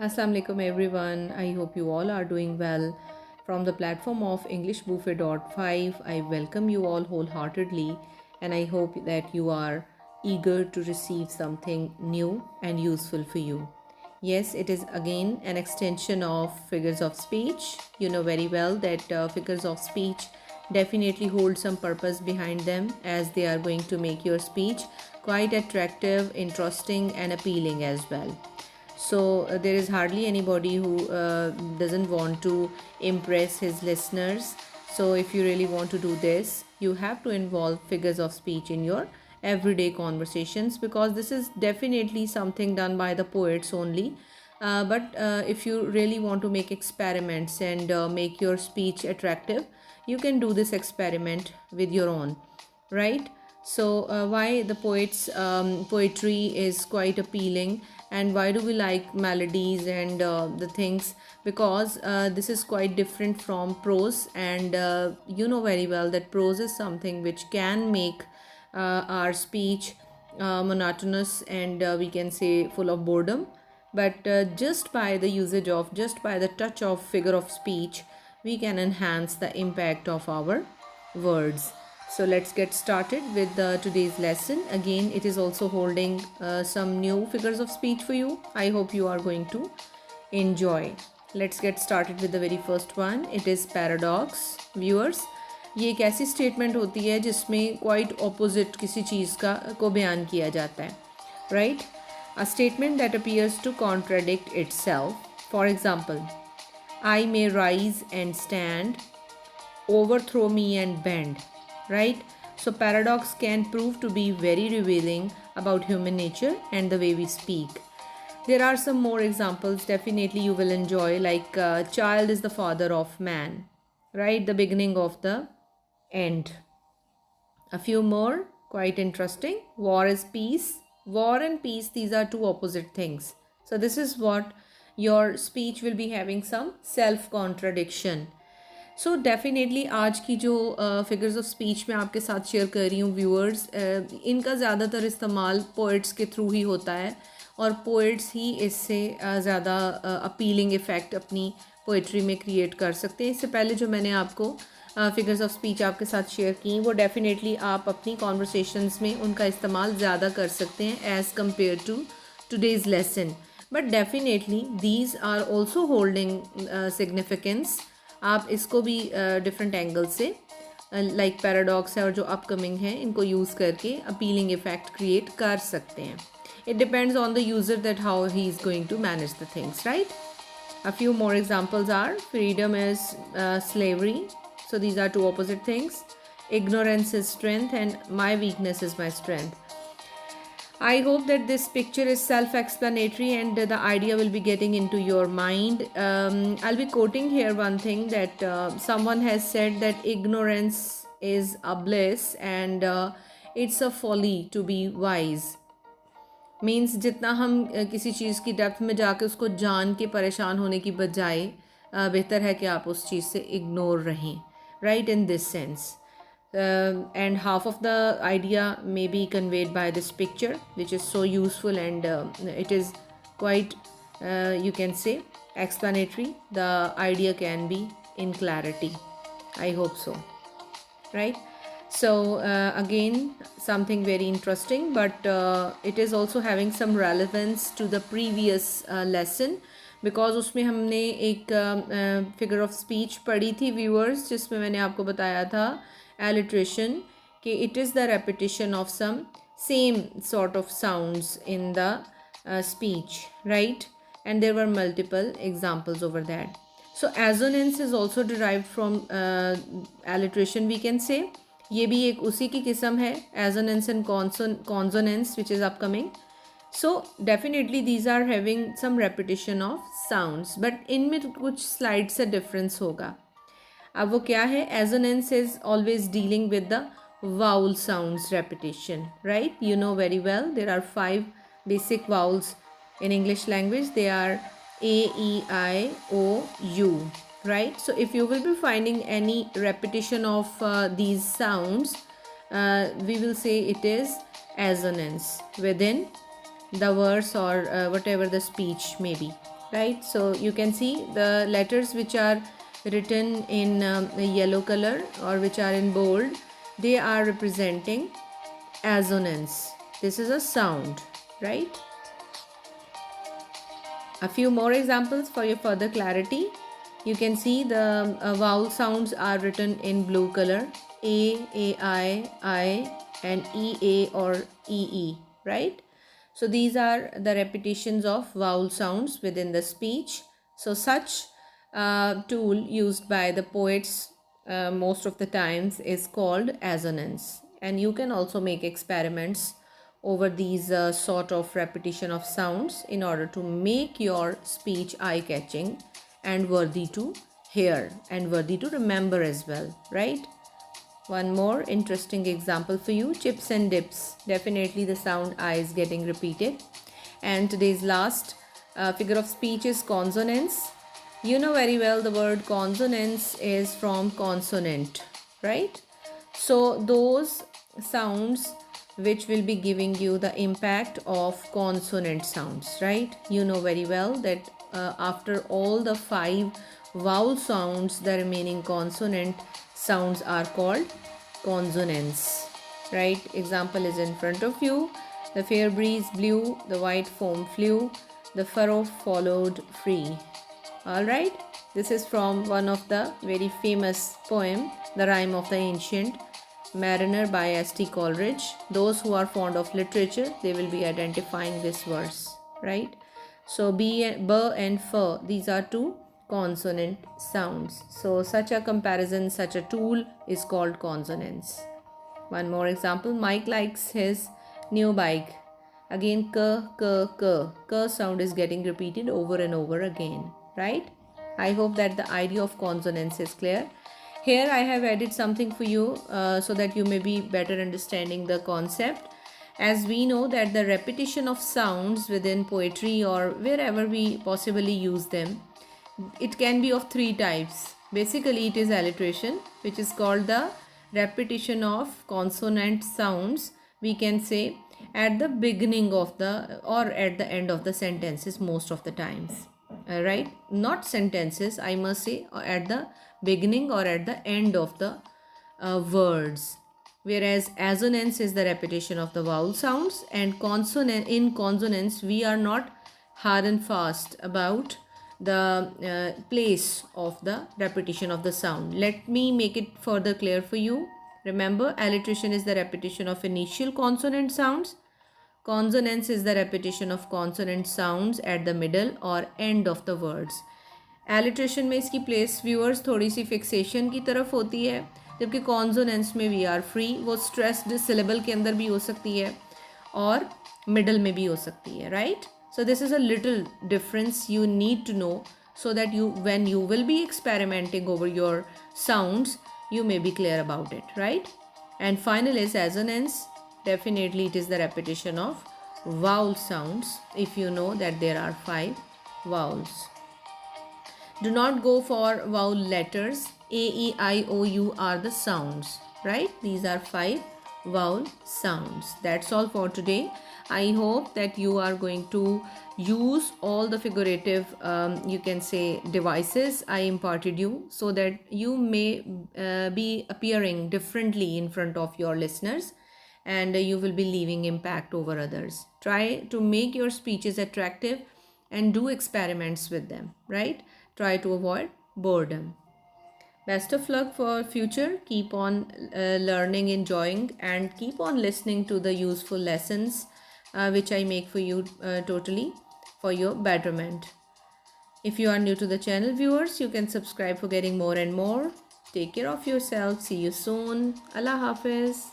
Assalamu alaikum everyone. I hope you all are doing well. From the platform of EnglishBuffet.5, I welcome you all wholeheartedly and I hope that you are eager to receive something new and useful for you. Yes, it is again an extension of figures of speech. You know very well that figures of speech definitely hold some purpose behind them as they are going to make your speech quite attractive, interesting, and appealing as well. So there is hardly anybody who doesn't want to impress his listeners. So if you really want to do this, you have to involve figures of speech in your everyday conversations, because this is definitely something done by the poets only. But if you really want to make experiments and make your speech attractive, you can do this experiment with your own, right? So why the poets poetry is quite appealing, and why do we like melodies and the things? Because this is quite different from prose, and you know very well that prose is something which can make our speech monotonous and we can say full of boredom. But just by the usage of, just by the touch of figure of speech, we can enhance the impact of our words. So let's get started with today's lesson. Again, it is also holding some new figures of speech for you. I hope you are going to enjoy. Let's get started with the very first one. It is paradox. Viewers, ये एक ऐसी statement होती है जिसमें quite opposite किसी चीज़ का को बयान किया जाता है, right? A statement that appears to contradict itself. For example, I may rise and stand, overthrow me and bend, right? So paradox can prove to be very revealing about human nature and the way we speak. There are some more examples definitely you will enjoy, like child is the father of man, right? The beginning of the end. A few more, quite interesting. War is peace. War and peace, these are two opposite things. So this is what your speech will be having some self contradiction. So definitely आज की जो figures of speech मैं आपके साथ share कर रही हूँ viewers, इनका ज़्यादातर इस्तेमाल पोइट्स के थ्रू ही होता है, और पोइट्स ही इससे ज़्यादा अपीलिंग इफ़ेक्ट अपनी पोइट्री में क्रिएट कर सकते हैं. इससे पहले जो मैंने आपको फिगर्स ऑफ स्पीच आपके साथ शेयर की, वो डेफिनेटली आप अपनी कॉन्वर्सेशंस में उनका इस्तेमाल ज़्यादा कर सकते हैं as compare to today's lesson. But definitely these are also holding significance. आप इसको भी डिफरेंट एंगल से लाइक पैराडॉक्स है और जो अपकमिंग है, इनको यूज़ करके अपीलिंग इफेक्ट क्रिएट कर सकते हैं. It depends on the user that how he is going to manage the things, right? A few more examples are freedom is slavery. So these are two opposite things. Ignorance is strength and my weakness is my strength. I hope that this picture is self-explanatory and the idea will be getting into your mind. I'll be quoting here one thing that someone has said, that ignorance is a bliss and it's a folly to be wise. Means जितना हम किसी चीज़ की depth में जाके उसको जान के परेशान होने की बजाय बेहतर है कि आप उस चीज़ से इग्नोर रहें, right? In this sense. And half of the idea may be conveyed by this picture, which is so useful, and it is quite you can say explanatory. The idea can be in clarity. I hope so, right? So again, something very interesting, but it is also having some relevance to the previous lesson, because उसमें हमने एक figure of speech पढ़ी थी viewers, जिसमें मैंने आपको बताया था alliteration कि it is the repetition of some same sort of sounds in the speech, right? And there were multiple examples over that. So assonance is also derived from alliteration, we can say. ये भी एक उसी की किस्म है, assonance and consonance, which is upcoming. So definitely these are having some repetition of sounds, but इनमें कुछ slide से डिफरेंस होगा. अब वो क्या है? Assonance is always dealing with the vowel sounds repetition, right? You know very well there are 5 basic vowels in English language. They are A, E, I, O, U, right? So if you will be finding any repetition of these sounds, we will say it is assonance within the verse or whatever the speech may be, right? So you can see the letters which are written in a yellow color or which are in bold, they are representing assonance. This is a sound, right? A few more examples for your further clarity. You can see the vowel sounds are written in blue color: I, and EA or EE, right? So these are the repetitions of vowel sounds within the speech. So such tool used by the poets most of the times is called assonance. And you can also make experiments over these sort of repetition of sounds in order to make your speech eye-catching and worthy to hear and worthy to remember as well, right? One more interesting example for you: chips and dips. Definitely the sound I is getting repeated. And today's last figure of speech is consonance. You know very well the word consonance is from consonant, right? So those sounds which will be giving you the impact of consonant sounds, right? You know very well that after all the 5 vowel sounds, the remaining consonant sounds are called consonants, right? Example is in front of you: the fair breeze blew, the white foam flew, the furrow followed free. All right, this is from one of the very famous poem, The Rime of the Ancient Mariner by S.T. Coleridge. Those who are fond of literature, they will be identifying this verse, right? So b and f, these are 2 consonant sounds. So such a comparison, such a tool is called consonance. One more example: Mike likes his new bike. Again, k sound is getting repeated over and over again, right? I hope that the idea of consonance is clear. Here I have added something for you so that you may be better understanding the concept. As we know that the repetition of sounds within poetry or wherever we possibly use them, it can be of 3 types. Basically, it is alliteration, which is called the repetition of consonant sounds, we can say, at the beginning of the or at the end of the sentences most of the times. Right? Not sentences, I must say, at the beginning or at the end of the words. Whereas assonance is the repetition of the vowel sounds, and consonant in consonance we are not hard and fast about the place of the repetition of the sound. Let me make it further clear for you. Remember, alliteration is the repetition of initial consonant sounds. Consonance is the repetition of consonant sounds at the middle or end of the words. Alliteration में इसकी place viewers थोड़ी सी fixation की तरफ होती है, जबकि consonants में we are free. वो स्ट्रेस्ड सिलेबल के अंदर भी हो सकती है और मिडल में भी हो सकती है, right? So this is a little difference you need to know so that you, when you will be experimenting over your sounds, you may be clear about it, right? And final is assonance. Definitely it is the repetition of vowel sounds, if you know that there are 5 vowels. Do not go for vowel letters. A, E, I, O, U are the sounds, right? These are 5 vowel sounds. That's all for today. I hope that you are going to use all the figurative, you can say, devices I imparted you, so that you may be appearing differently in front of your listeners, and you will be leaving impact over others. Try to make your speeches attractive and do experiments with them, right? Try to avoid boredom. Best of luck for future. Keep on learning, enjoying, and keep on listening to the useful lessons which I make for you totally for your betterment. If you are new to the channel, viewers, you can subscribe for getting more and more. Take care of yourself. See you soon. Allah Hafiz.